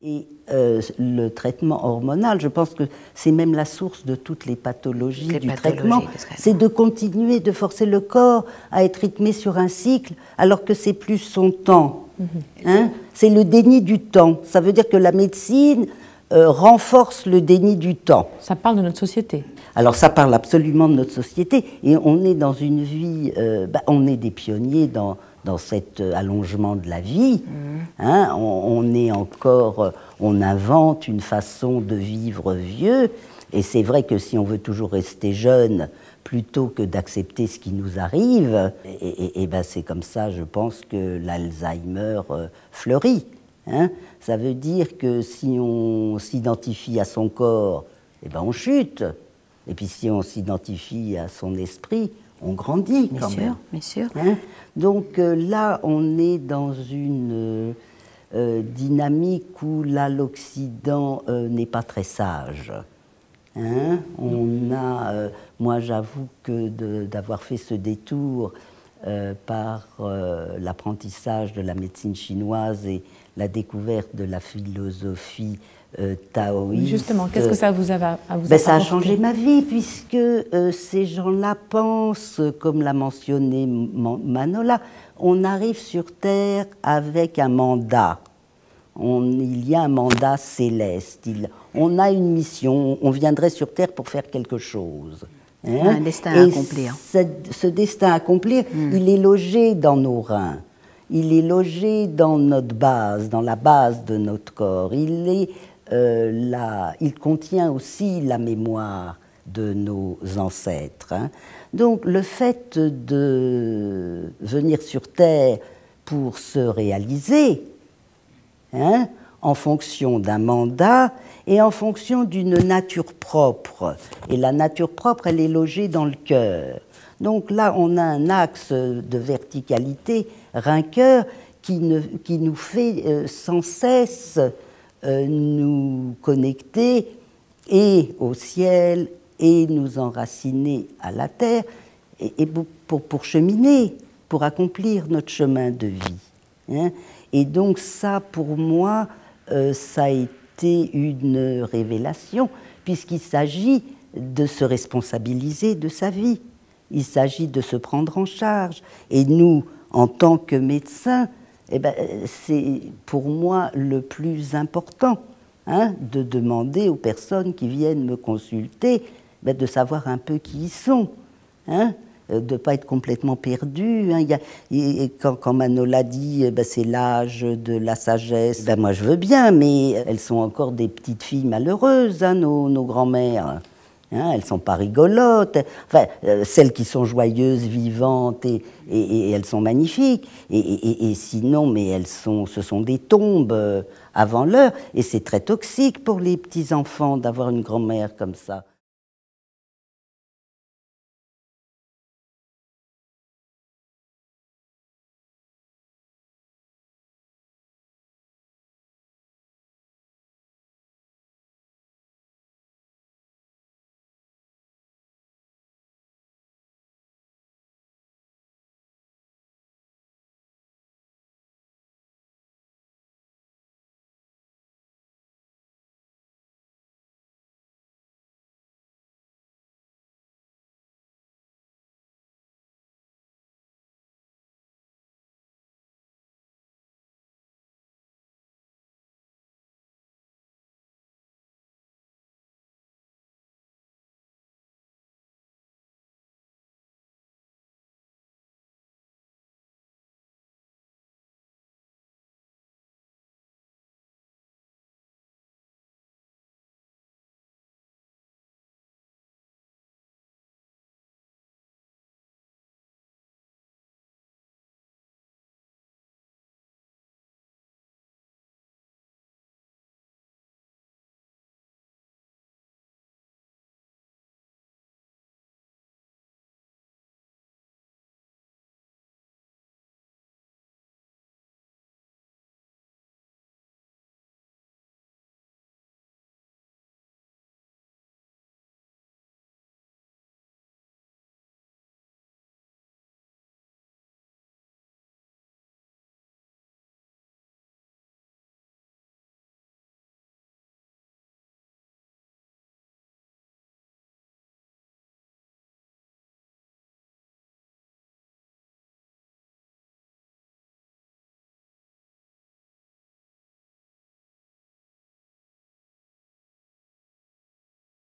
Et le traitement hormonal, je pense que c'est même la source de toutes les pathologies du traitement. C'est de continuer de forcer le corps à être rythmé sur un cycle, alors que c'est plus son temps. Hein? C'est le déni du temps. Ça veut dire que la médecine renforce le déni du temps. Ça parle de notre société. Alors ça parle absolument de notre société. Et on est dans une vie, on est des pionniers dans cet allongement de la vie. Hein, on est encore, on invente une façon de vivre vieux, et c'est vrai que si on veut toujours rester jeune, plutôt que d'accepter ce qui nous arrive, et ben c'est comme ça, je pense, que l'Alzheimer fleurit. Hein. Ça veut dire que si on s'identifie à son corps, et ben on chute. Et puis si on s'identifie à son esprit, on grandit quand même. Bien sûr. Hein? Donc là, on est dans une dynamique où là, l'Occident n'est pas très sage. Hein? Moi, j'avoue que d'avoir fait ce détour par l'apprentissage de la médecine chinoise et la découverte de la philosophie taoïste. Justement, qu'est-ce que ça vous a Ça a changé ma vie, puisque ces gens-là pensent, comme l'a mentionné Manola, on arrive sur Terre avec un mandat. Il y a un mandat céleste. On a une mission. On viendrait sur Terre pour faire quelque chose. Hein? Un destin à accomplir. Ce destin à accomplir, il est logé dans nos reins. Il est logé dans notre base, dans la base de notre corps. Il contient aussi la mémoire de nos ancêtres. Hein. Donc le fait de venir sur Terre pour se réaliser, hein, en fonction d'un mandat et en fonction d'une nature propre. Et la nature propre, elle est logée dans le cœur. Donc là, on a un axe de verticalité, rein-cœur, qui nous fait sans cesse nous connecter et au ciel et nous enraciner à la terre et pour cheminer, pour accomplir notre chemin de vie. Hein. Et donc ça, pour moi, ça a été une révélation, puisqu'il s'agit de se responsabiliser de sa vie. Il s'agit de se prendre en charge. Et nous, en tant que médecins, c'est pour moi le plus important, hein, de demander aux personnes qui viennent me consulter de savoir un peu qui ils sont, hein, de ne pas être complètement perdus. Hein. Quand Manola dit c'est l'âge de la sagesse, moi je veux bien, mais elles sont encore des petites filles malheureuses, hein, nos grands-mères. Hein, elles ne sont pas rigolotes, enfin, celles qui sont joyeuses, vivantes, et elles sont magnifiques. Et sinon, mais ce sont des tombes avant l'heure, et c'est très toxique pour les petits-enfants d'avoir une grand-mère comme ça.